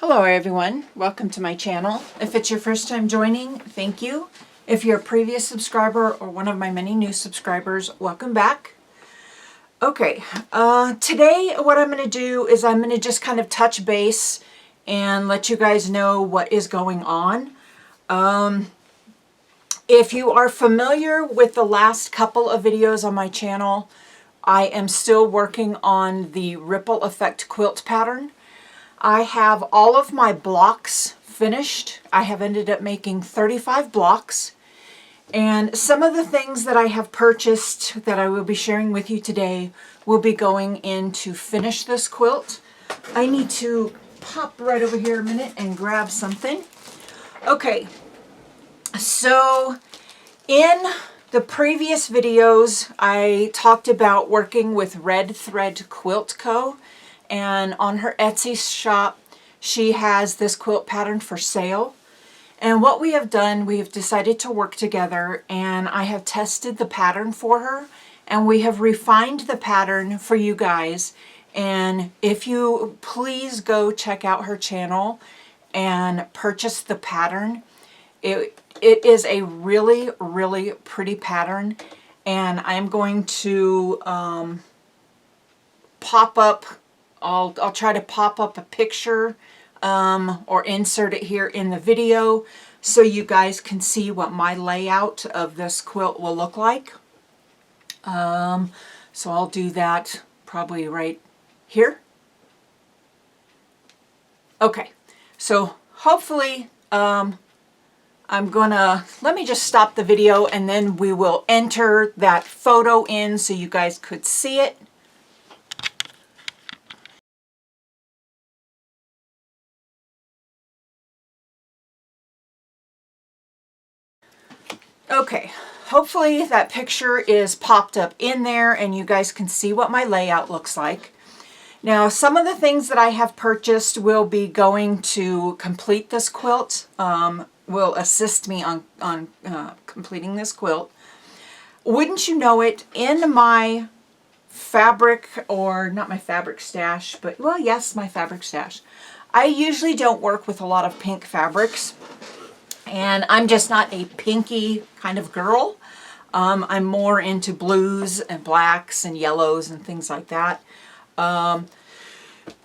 Hello everyone, welcome to my channel. If it's your first time joining, thank you. If you're a previous subscriber or one of my many new subscribers, welcome back. Okay, today what I'm going to do is I'm going to just kind of touch base and let you guys know what is going on. If you are familiar with the last couple of videos on my channel, I am still working on the ripple effect quilt pattern. I have all of my blocks finished. I have ended up making 35 blocks. And some of the things that I have purchased that I will be sharing with you today will be going in to finish this quilt. I need to pop right over here a minute and grab something. Okay, so in the previous videos, I talked about working with Red Tread Quilt Co. And on her Etsy shop, she has this quilt pattern for sale. And what we have done, we have decided to work together, and I have tested the pattern for her, and we have refined the pattern for you guys. And if you please go check out her channel and purchase the pattern, it is a really, really pretty pattern. And I'm going to pop up, I'll try to pop up a picture or insert it here in the video so you guys can see what my layout of this quilt will look like. So I'll do that probably right here. Okay, so hopefully I'm gonna, let me just stop the video and then we will enter that photo in so you guys could see it. Okay, hopefully that picture is popped up in there and you guys can see what my layout looks like. Now, some of the things that I have purchased will be going to complete this quilt, will assist me on completing this quilt. Wouldn't you know it, in my fabric, or not my fabric stash, but, well, yes, my fabric stash. I usually don't work with a lot of pink fabrics. And I'm just not a pinky kind of girl. I'm more into blues and blacks and yellows and things like that.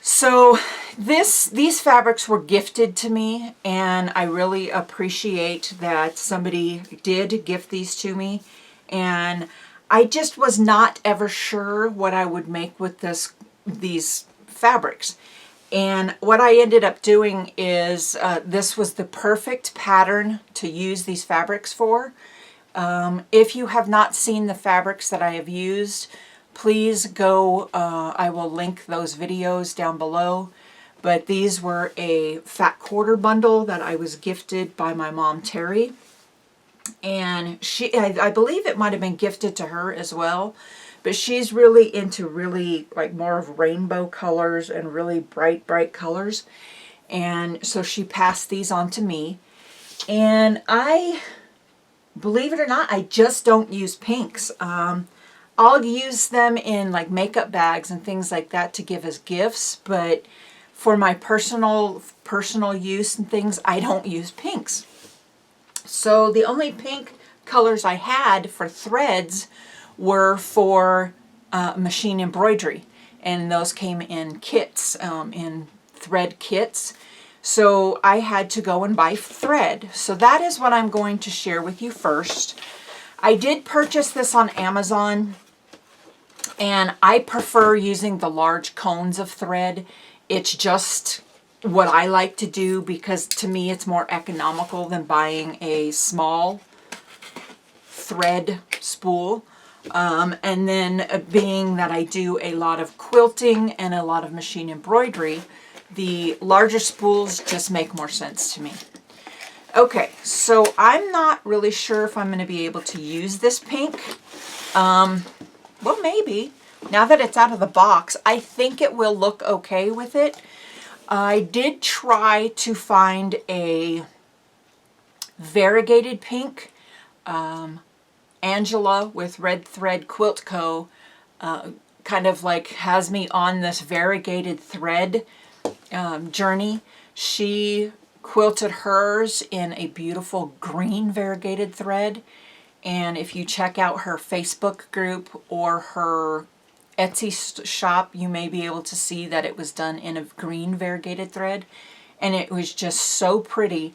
So these fabrics were gifted to me, and I really appreciate that somebody did gift these to me. And I just was not ever sure what I would make with these fabrics. And what I ended up doing is this was the perfect pattern to use these fabrics for. If you have not seen the fabrics that I have used, please go, I will link those videos down below. But these were a fat quarter bundle that I was gifted by my mom, Terry. And I believe it might have been gifted to her as well. But she's really into like more of rainbow colors and really bright colors. And so she passed these on to me. And I, believe it or not, I just don't use pinks. I'll use them in like makeup bags and things like that to give as gifts. But for my personal use and things, I don't use pinks. So the only pink colors I had for threads were for machine embroidery, and those came in kits, in thread kits. So I had to go and buy thread. So that is what I'm going to share with you first. I did purchase this on Amazon, and I prefer using the large cones of thread. It's just what I like to do because to me it's more economical than buying a small thread spool. And then being that I do a lot of quilting and a lot of machine embroidery, the larger spools just make more sense to me. Okay, so I'm not really sure if I'm going to be able to use this pink. Well, maybe. Now that it's out of the box, I think it will look okay with it. I did try to find a variegated pink. Angela with Red Tread Quilt Co. Kind of like has me on this variegated thread Journey. She quilted hers in a beautiful green variegated thread. And if you check out her Facebook group or her Etsy shop, you may be able to see that it was done in a green variegated thread. And it was just so pretty.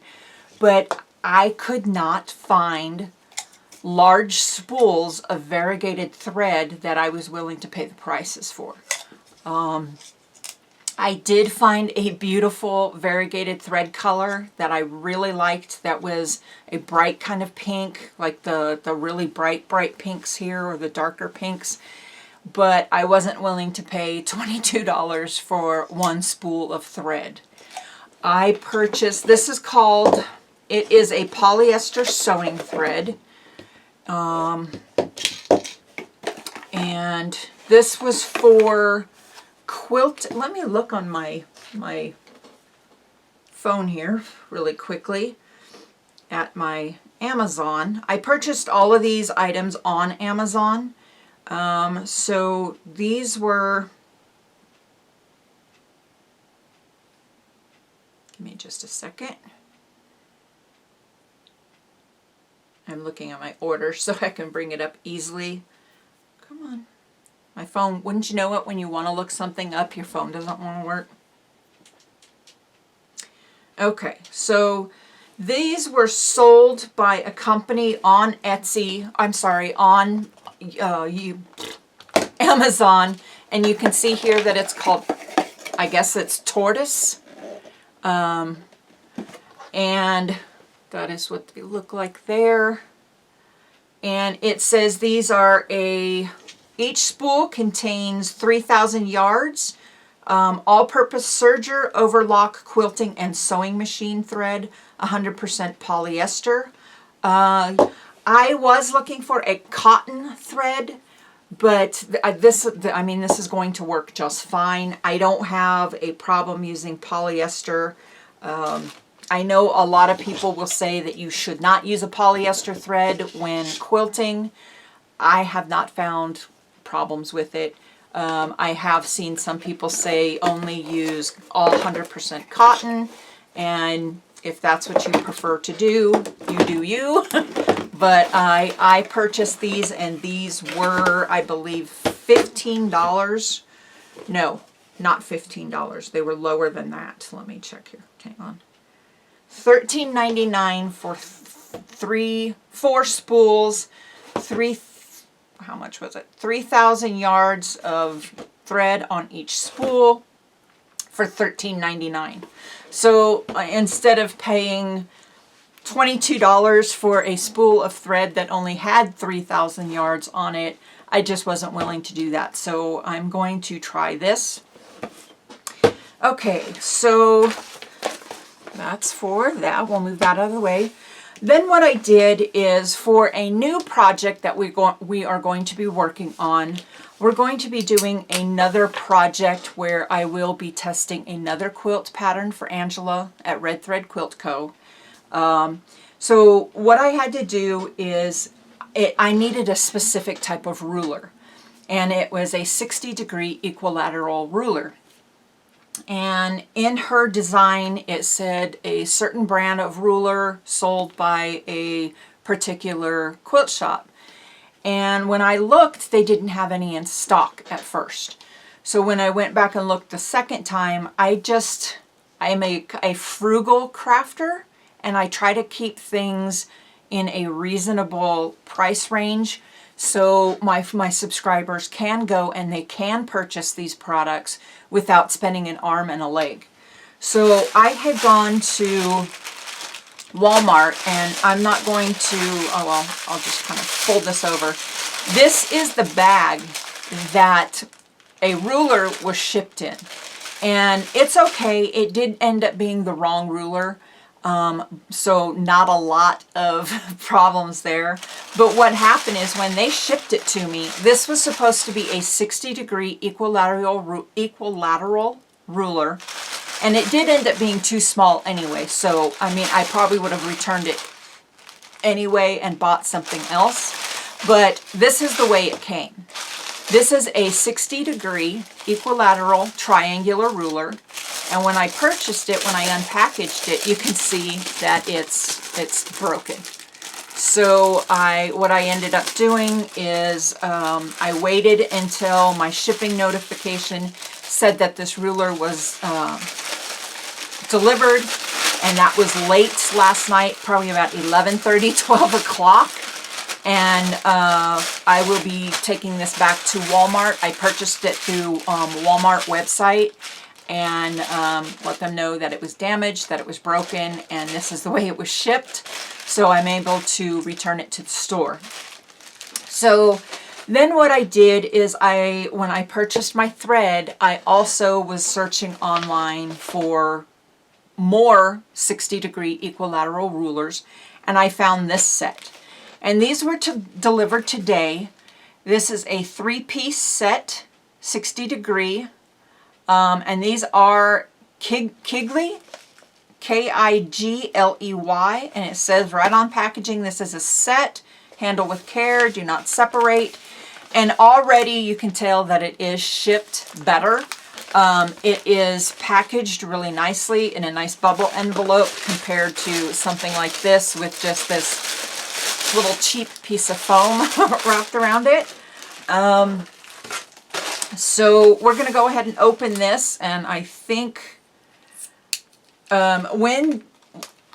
But I could not find large spools of variegated thread that I was willing to pay the prices for. I did find a beautiful variegated thread color that I really liked that was a bright kind of pink, like the really bright pinks here or the darker pinks. But I wasn't willing to pay $22 for one spool of thread. I purchased, this is called, it is a polyester sewing thread. And this was for quilt. Let me look on my phone here really quickly at my Amazon. I purchased all of these items on Amazon. So these were, give me just a second. I'm looking at my order so I can bring it up easily. Come on. My phone, wouldn't you know it, when you want to look something up, your phone doesn't want to work. Okay, so these were sold by a company on Etsy, I'm sorry, on Amazon, and you can see here that it's called, I guess it's Tortoise. And that is what they look like there. And it says these are each spool contains 3,000 yards, all-purpose serger, overlock, quilting, and sewing machine thread, 100% polyester. I was looking for a cotton thread, but this is going to work just fine. I don't have a problem using polyester. I know a lot of people will say that you should not use a polyester thread when quilting. I have not found problems with it. I have seen some people say only use all 100% cotton, and if that's what you prefer to do, you do you. But I purchased these, and these were, I believe, $15. No, not $15. They were lower than that. Let me check here. Hang on. $13.99 for four spools, how much was it? 3,000 yards of thread on each spool for $13.99. So instead of paying $22 for a spool of thread that only had 3,000 yards on it, I just wasn't willing to do that. So I'm going to try this. Okay, so that's for that. We'll move that out of the way. Then what I did is, for a new project that we are going to be working on, we're going to be doing another project where I will be testing another quilt pattern for Angela at Red Tread Quilt Co. So what I had to do is, I needed a specific type of ruler, and it was a 60-degree equilateral ruler. And in her design, it said a certain brand of ruler sold by a particular quilt shop. And when I looked, they didn't have any in stock at first. So when I went back and looked the second time, I'm a frugal crafter, and I try to keep things in a reasonable price range, so my subscribers can go and they can purchase these products without spending an arm and a leg. So I had gone to Walmart, and I'm not going to, oh well, I'll just kind of fold this over. This is the bag that a ruler was shipped in. And it's okay, it did end up being the wrong ruler. So not a lot of problems there. But what happened is, when they shipped it to me, this was supposed to be a 60-degree equilateral ruler, and it did end up being too small anyway. So, I mean, I probably would have returned it anyway and bought something else. But this is the way it came. This is a 60-degree equilateral triangular ruler. And when I purchased it, when I unpackaged it, you can see that it's broken. So what I ended up doing is I waited until my shipping notification said that this ruler was delivered, and that was late last night, probably about 11:30, 12 o'clock. And I will be taking this back to Walmart. I purchased it through Walmart website, and let them know that it was damaged, that it was broken, and this is the way it was shipped. So I'm able to return it to the store. So then what I did is when I purchased my thread, I also was searching online for more 60-degree equilateral rulers, and I found this set. And these were delivered today. This is a 3-piece set, 60-degree. And these are Kigley, Kigley, and it says right on packaging, this is a set, handle with care, do not separate. And already you can tell that it is shipped better. It is packaged really nicely in a nice bubble envelope compared to something like this with just this little cheap piece of foam wrapped around it. So we're going to go ahead and open this, and I think when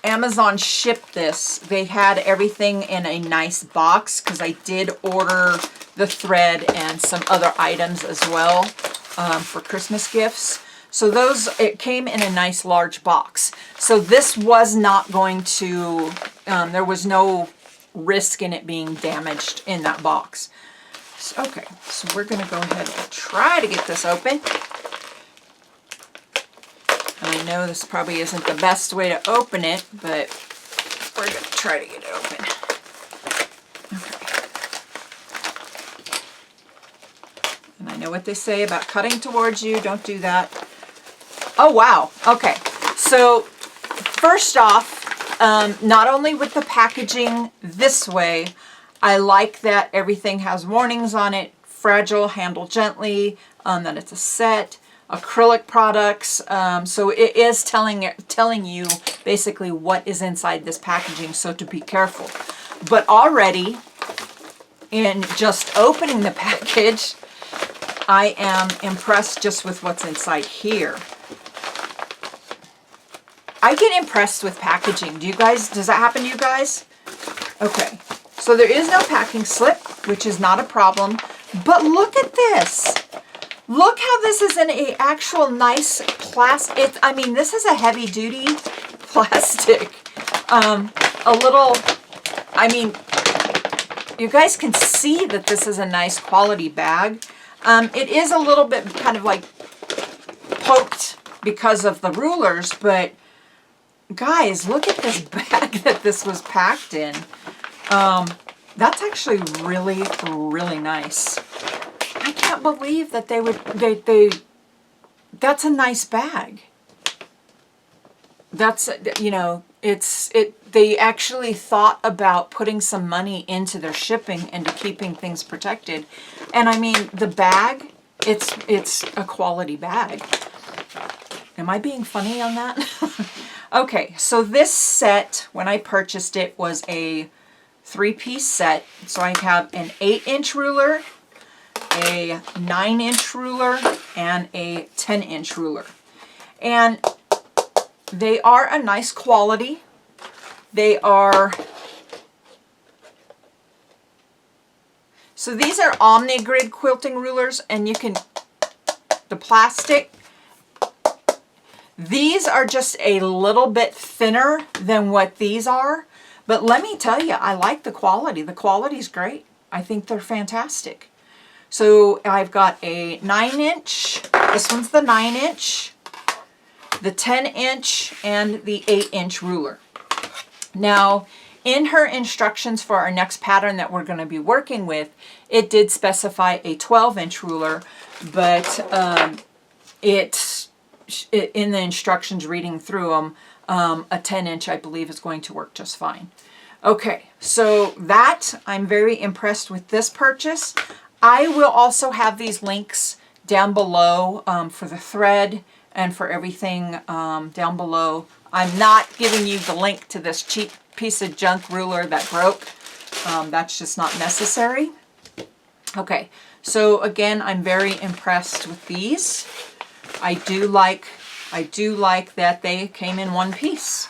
Amazon shipped this, they had everything in a nice box, because I did order the thread and some other items as well for Christmas gifts. So it came in a nice large box. So this was not going to, there was no risk in it being damaged in that box. So, okay, so we're going to go ahead and try to get this open. I know this probably isn't the best way to open it, but we're going to try to get it open. Okay. And I know what they say about cutting towards you. Don't do that. Oh, wow. Okay. So first off, not only with the packaging this way, I like that everything has warnings on it: fragile, handle gently, that it's a set, acrylic products. So it is telling you basically what is inside this packaging, so to be careful. But already, in just opening the package, I am impressed just with what's inside here. I get impressed with packaging. Does that happen to you guys? Okay, so there is no packing slip, which is not a problem, but look at this. Look how this is in a actual nice plastic. I mean, this is a heavy duty plastic. You guys can see that this is a nice quality bag. It is a little bit kind of like poked because of the rulers, but guys, look at this bag that this was packed in. That's actually really, really nice. I can't believe that that's a nice bag. That's, you know, they actually thought about putting some money into their shipping and to keeping things protected. And I mean, the bag, it's a quality bag. Am I being funny on that? Okay, so this set, when I purchased it, was a 3-piece set. So I have an 8-inch ruler, a 9-inch ruler, and a 10-inch ruler. And they are a nice quality. They are, so these are Omni-Grid quilting rulers, and you can, the plastic, these are just a little bit thinner than what these are, but let me tell you, I like the quality. The quality is great. I think they're fantastic. So I've got a 9-inch, this one's the 9-inch, the 10-inch, and the 8-inch ruler. Now, in her instructions for our next pattern that we're going to be working with, it did specify a 12-inch ruler, but in the instructions, reading through them, a 10-inch, I believe, is going to work just fine. Okay, so I'm very impressed with this purchase. I will also have these links down below for the thread and for everything down below. I'm not giving you the link to this cheap piece of junk ruler that broke. That's just not necessary. Okay, so again, I'm very impressed with these. I do like that they came in one piece.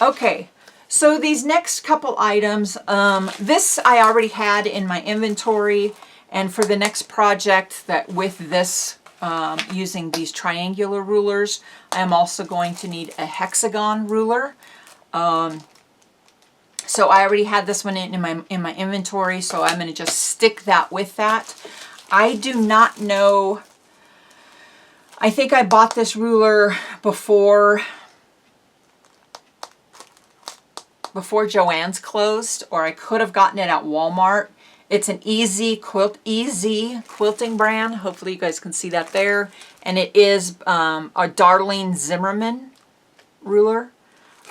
Okay, so these next couple items, this I already had in my inventory, and for the next project that with this, using these triangular rulers, I am also going to need a hexagon ruler. So I already had this one in my inventory, so I'm going to just stick that with that. I do not know. I think I bought this ruler before Joann's closed, or I could have gotten it at Walmart. It's an Easy quilting brand. Hopefully you guys can see that there. And it is a Darlene Zimmerman ruler.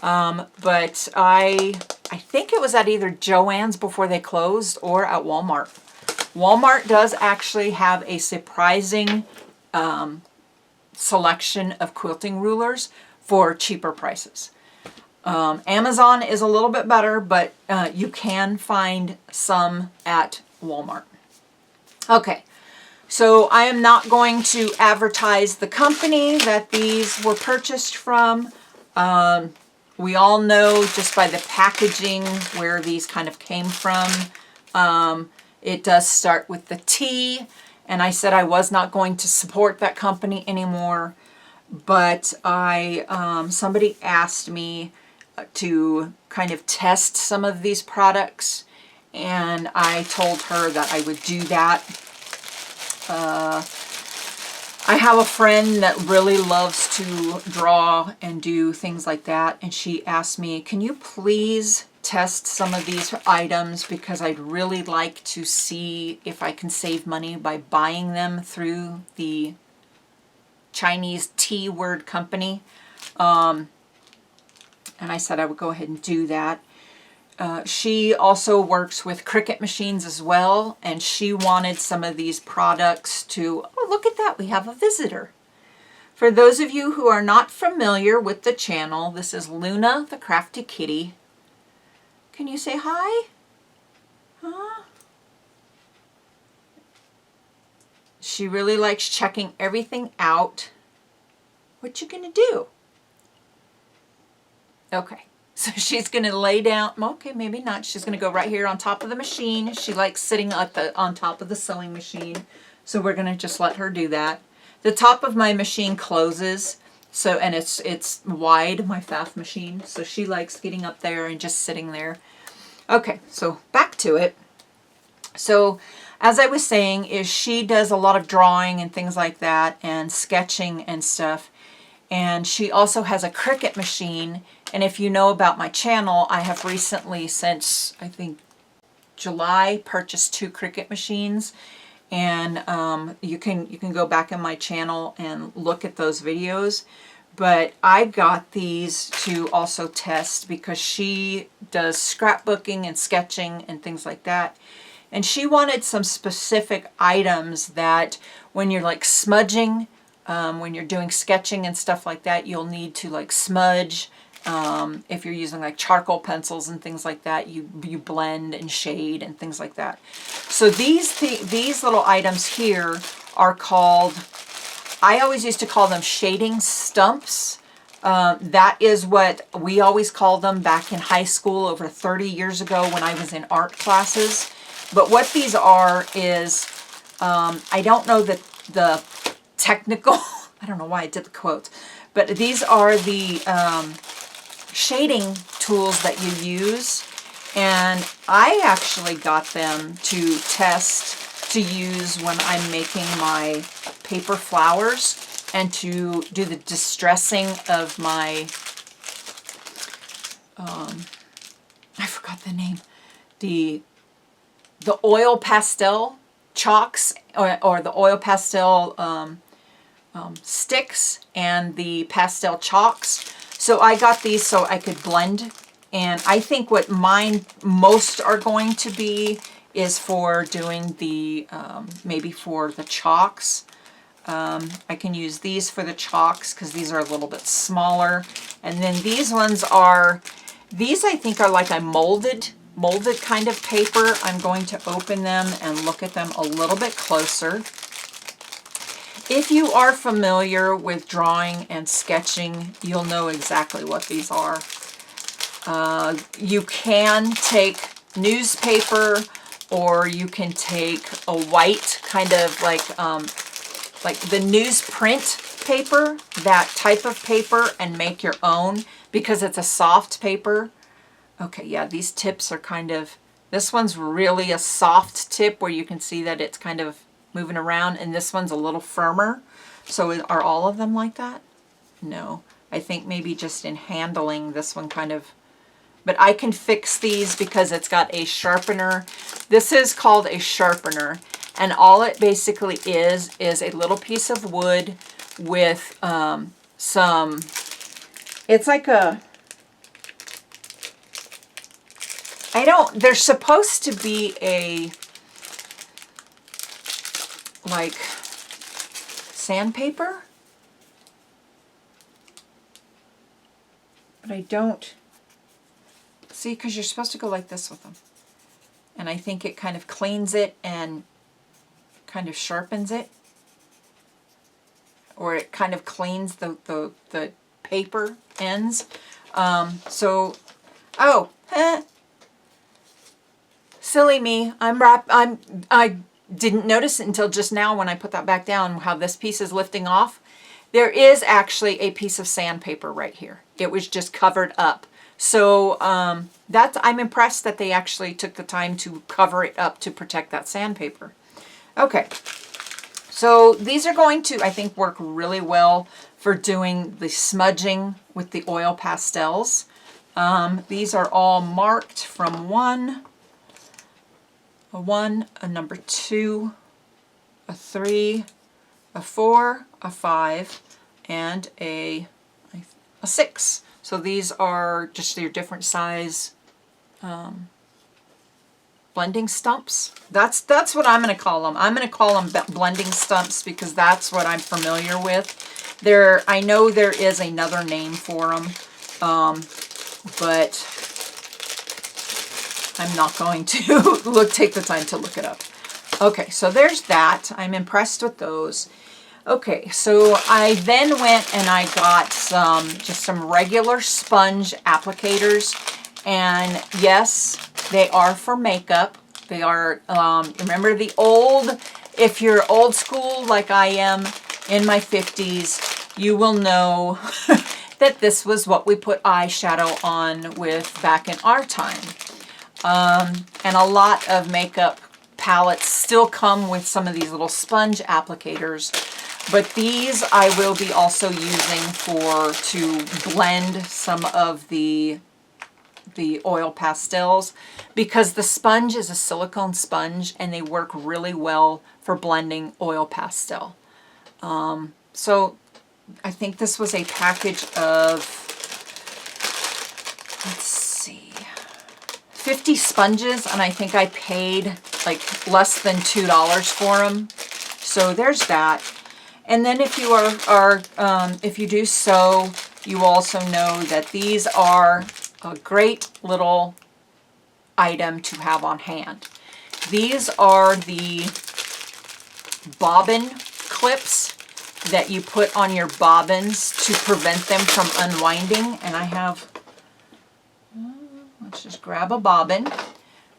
But I think it was at either Joann's before they closed or at Walmart. Walmart does actually have a surprising selection of quilting rulers for cheaper prices. Amazon is a little bit better, but you can find some at Walmart. Okay, so I am not going to advertise the company that these were purchased from. We all know just by the packaging where these kind of came from. It does start with the T, and I said I was not going to support that company anymore, but somebody asked me to kind of test some of these products, and I told her that I would do that. I have a friend that really loves to draw and do things like that, and she asked me, can you please test some of these items, because I'd really like to see if I can save money by buying them through the Chinese T word company. And I said I would go ahead and do that. She also works with Cricut machines as well, and she wanted some of these products to, oh, look at that, we have a visitor. For those of you who are not familiar with the channel, this is Luna the Crafty Kitty. Can you say hi? Huh? She really likes checking everything out. What you gonna do? Okay, so she's going to lay down. Okay, maybe not. She's going to go right here on top of the machine. She likes sitting on top of the sewing machine. So we're going to just let her do that. The top of my machine closes, so, and it's wide, my FAF machine. So she likes getting up there and just sitting there. Okay, so back to it. So as I was saying, is she does a lot of drawing and things like that, and sketching and stuff. And she also has a Cricut machine. And if you know about my channel, I have recently, since I think July, purchased 2 Cricut machines. And you can go back in my channel and look at those videos. But I got these to also test because she does scrapbooking and sketching and things like that. And she wanted some specific items that when you're like smudging, when you're doing sketching and stuff like that, you'll need to like smudge. If you're using like charcoal pencils and things like that, you blend and shade and things like that. So these little items here are called, I always used to call them shading stumps. That is what we always called them back in high school over 30 years ago when I was in art classes. But what these are is, I don't know the technical, I don't know why I did the quotes, but these are the shading tools that you use, and I actually got them to test to use when I'm making my paper flowers and to do the distressing of my, I forgot the name, the oil pastel chalks or the oil pastel sticks and the pastel chalks. So I got these so I could blend, and I think what mine most are going to be is for doing the, maybe for the chalks. I can use these for the chalks because these are a little bit smaller. And then these ones are, these I think are like a molded kind of paper. I'm going to open them and look at them a little bit closer. If you are familiar with drawing and sketching, you'll know exactly what these are. You can take newspaper, or you can take a white kind of like the newsprint paper, that type of paper, and make your own because it's a soft paper. Okay, yeah, these tips are kind of, this one's really a soft tip where you can see that it's kind of moving around, and this one's a little firmer. So are all of them like that? No, I think maybe just in handling this one kind of, but I can fix these because it's got a sharpener. This is called a sharpener, and all it basically is a little piece of wood with some, it's like a, there's supposed to be a, like, sandpaper, but I don't see, because you're supposed to go like this with them, and I think it kind of cleans it and kind of sharpens it, or it kind of cleans the paper ends. Silly me. I didn't notice it until just now when I put that back down, how this piece is lifting off. There is actually a piece of sandpaper right here. It was just covered up. So I'm impressed that they actually took the time to cover it up to protect that sandpaper. Okay, so these are going to, I think, work really well for doing the smudging with the oil pastels. These are all marked from a 1, a number 2, a 3, a 4, a 5, and a 6. So these are just your different size blending stumps. That's what I'm going to call them. I'm going to call them blending stumps because that's what I'm familiar with. I know there is another name for them, but I'm not going to take the time to look it up. Okay, so there's that. I'm impressed with those. Okay, so I then went and I got just some regular sponge applicators, and yes, they are for makeup. They are, remember the old, if you're old school like I am in my 50s, you will know that this was what we put eyeshadow on with back in our time. And a lot of makeup palettes still come with some of these little sponge applicators, but these I will be also using to blend some of the oil pastels, because the sponge is a silicone sponge and they work really well for blending oil pastel. So I think this was a package of, let's see, 50 sponges, and I think I paid like less than $2 for them. So there's that. And then if you if you do sew, you also know that these are a great little item to have on hand. These are the bobbin clips that you put on your bobbins to prevent them from unwinding. And I have, let's just grab a bobbin.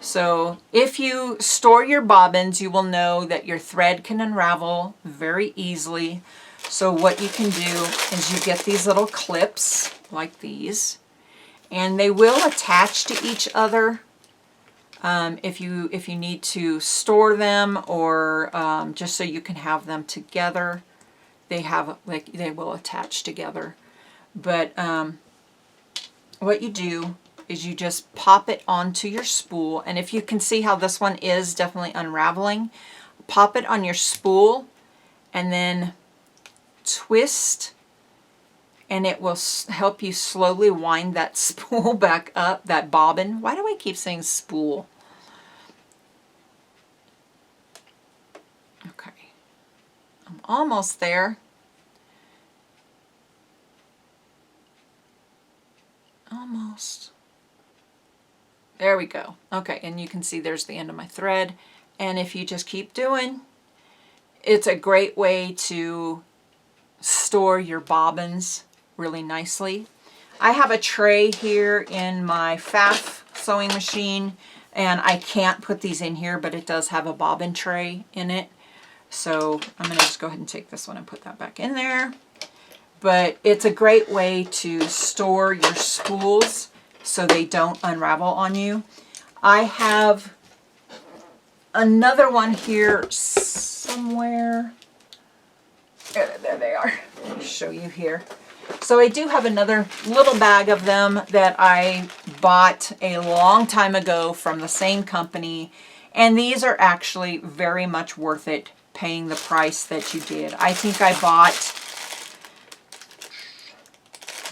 So if you store your bobbins, you will know that your thread can unravel very easily. So what you can do is you get these little clips like these, and they will attach to each other if you need to store them, or just so you can have them together. They will attach together. But what you do is you just pop it onto your spool, and if you can see how this one is definitely unraveling, pop it on your spool and then twist, and it will help you slowly wind that spool back up, that bobbin. Why do I keep saying spool? Okay, I'm almost there. Almost. There we go. Okay, and you can see there's the end of my thread. And if you just keep doing, it's a great way to store your bobbins really nicely. I have a tray here in my FAF sewing machine, and I can't put these in here, but it does have a bobbin tray in it. So I'm going to just go ahead and take this one and put that back in there. But it's a great way to store your spools so they don't unravel on you. I have another one here somewhere. There they are. Let me show you here. So I do have another little bag of them that I bought a long time ago from the same company. And these are actually very much worth it, paying the price that you did. I think I bought,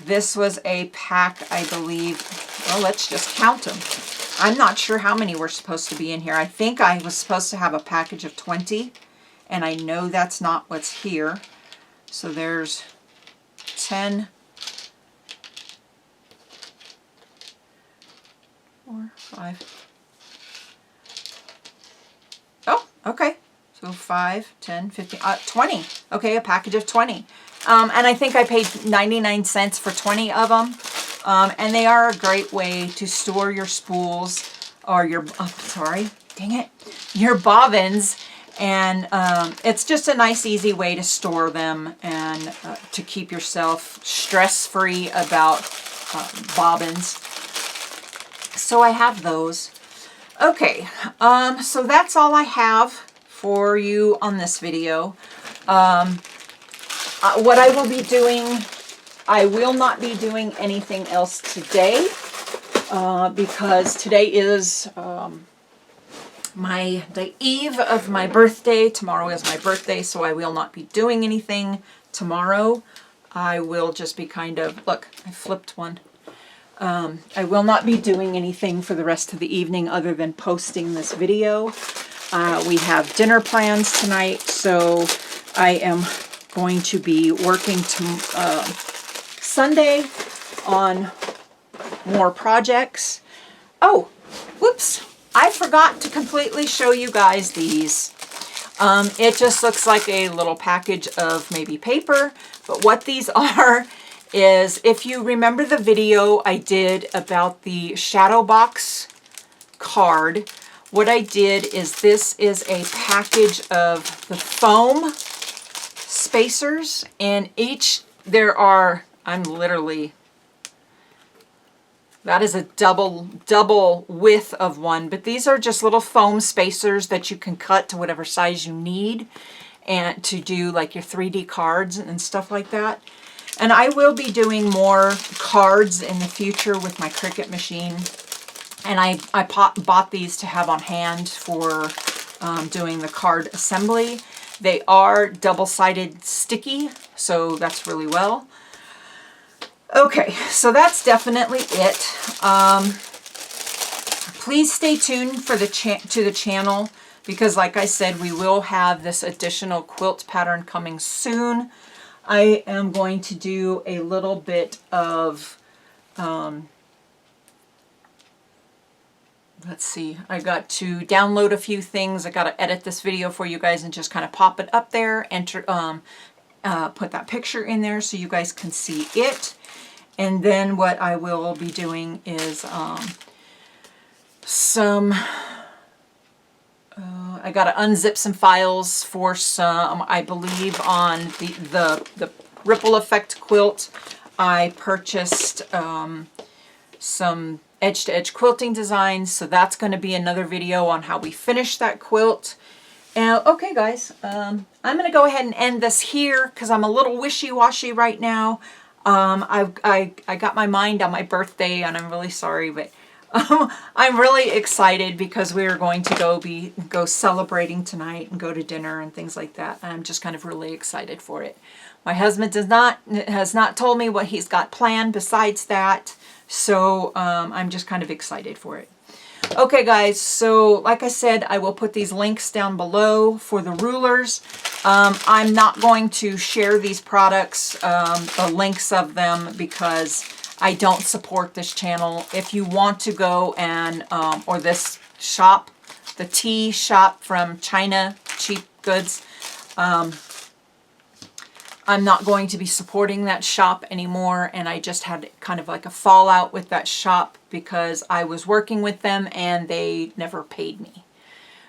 this was a pack, I believe. Well, let's just count them. I'm not sure how many were supposed to be in here. I think I was supposed to have a package of 20, and I know that's not what's here. So there's 10, 4, 5. Oh, okay. So 5, 10, 15, 20. Okay, a package of 20. And I think I paid 99 cents for 20 of them. And they are a great way to store your spools or your, dang it, your bobbins. And it's just a nice, easy way to store them and to keep yourself stress-free about bobbins. So I have those. Okay, so that's all I have for you on this video. What I will be doing, I will not be doing anything else today because today is the eve of my birthday. Tomorrow is my birthday, so I will not be doing anything tomorrow. I will just be kind of, look, I flipped one. I will not be doing anything for the rest of the evening other than posting this video. We have dinner plans tonight, so I am going to be working Sunday on more projects. Oh, whoops. I forgot to completely show you guys these. It just looks like a little package of maybe paper, but what these are is, if you remember the video I did about the shadow box card, what I did is this is a package of the foam spacers, and each, there are, I'm literally, that is a double width of one, but these are just little foam spacers that you can cut to whatever size you need and to do like your 3D cards and stuff like that. And I will be doing more cards in the future with my Cricut machine. And I bought these to have on hand for doing the card assembly. They are double-sided sticky, so that's really well. Okay, so that's definitely it. Please stay tuned for to the channel because, like I said, we will have this additional quilt pattern coming soon. I am going to do a little bit of, let's see, I got to download a few things. I got to edit this video for you guys and just kind of pop it up there, enter, put that picture in there so you guys can see it. And then what I will be doing is I got to unzip some files for some, I believe on the Ripple Effect quilt. I purchased some edge-to-edge quilting designs, so that's going to be another video on how we finish that quilt. Okay guys, I'm going to go ahead and end this here because I'm a little wishy-washy right now. I got my mind on my birthday and I'm really sorry, but I'm really excited because we are going to go celebrating tonight and go to dinner and things like that. I'm just kind of really excited for it. My husband has not told me what he's got planned besides that, so I'm just kind of excited for it. Okay guys, so like I said, I will put these links down below for the rulers. I'm not going to share these products, the links of them, because I don't support this channel. If you want to go and, or this shop, the tea shop from China, Cheap Goods, I'm not going to be supporting that shop anymore, and I just had kind of like a fallout with that shop because I was working with them and they never paid me.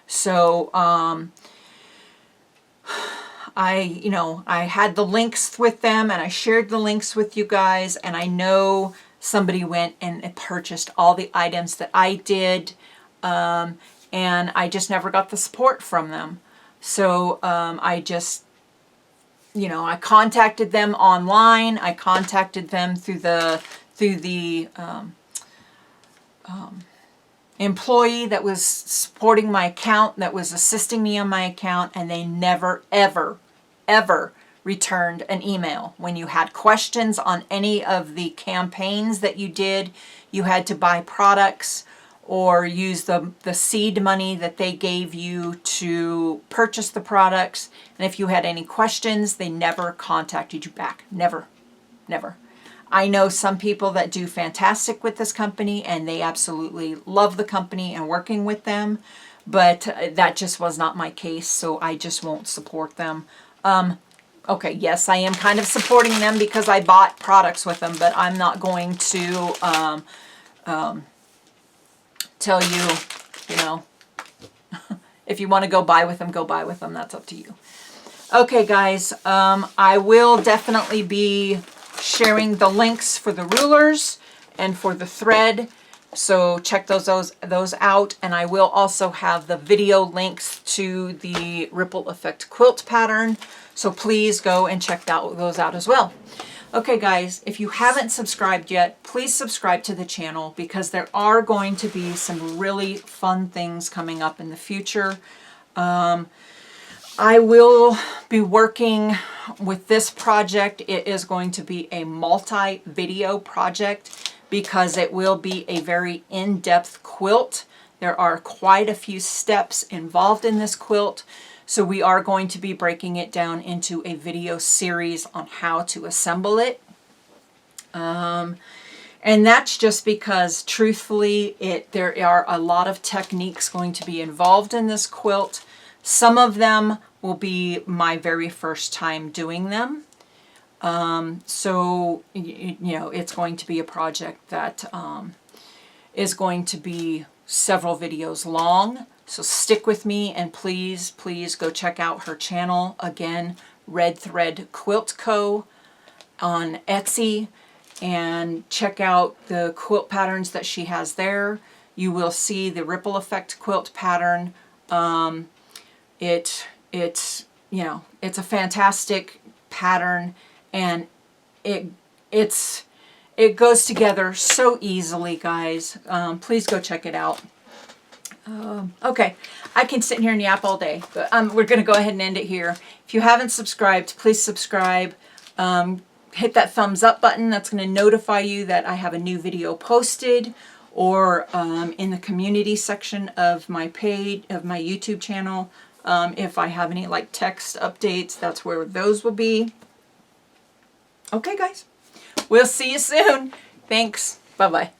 So I had the links with them and I shared the links with you guys, and I know somebody went and purchased all the items that I did, and I just never got the support from them. So I just, I contacted them online. I contacted them through the employee that was supporting my account, that was assisting me on my account, and they never, ever, ever returned an email. When you had questions on any of the campaigns that you did, you had to buy products or use the seed money that they gave you to purchase the products. And if you had any questions, they never contacted you back. Never, never. I know some people that do fantastic with this company and they absolutely love the company and working with them, but that just was not my case, so I just won't support them. Okay, yes, I am kind of supporting them because I bought products with them, but I'm not going to tell you, if you want to go buy with them, go buy with them. That's up to you. Okay, guys, I will definitely be sharing the links for the rulers and for the thread, so check those out. And I will also have the video links to the ripple effect quilt pattern, so please go and check those out as well. Okay guys, if you haven't subscribed yet, please subscribe to the channel, because there are going to be some really fun things coming up in the future. I will be working with this project. It is going to be a multi-video project because it will be a very in-depth quilt. There are quite a few steps involved in this quilt, so we are going to be breaking it down into a video series on how to assemble it. And that's just because, truthfully, there are a lot of techniques going to be involved in this quilt. Some of them will be my very first time doing them. So, it's going to be a project that is going to be several videos long. So stick with me, and please, please go check out her channel. Again, Red Tread Quilt Co. on Etsy, and check out the quilt patterns that she has there. You will see the ripple effect quilt pattern. It's a fantastic pattern, and it goes together so easily, guys. Please go check it out. Okay, I can sit here and yap all day, but we're going to go ahead and end it here. If you haven't subscribed, please subscribe. Hit that thumbs up button. That's going to notify you that I have a new video posted, or in the community section of my page, of my YouTube channel. If I have any like text updates, that's where those will be. Okay, guys, we'll see you soon. Thanks. Bye-bye.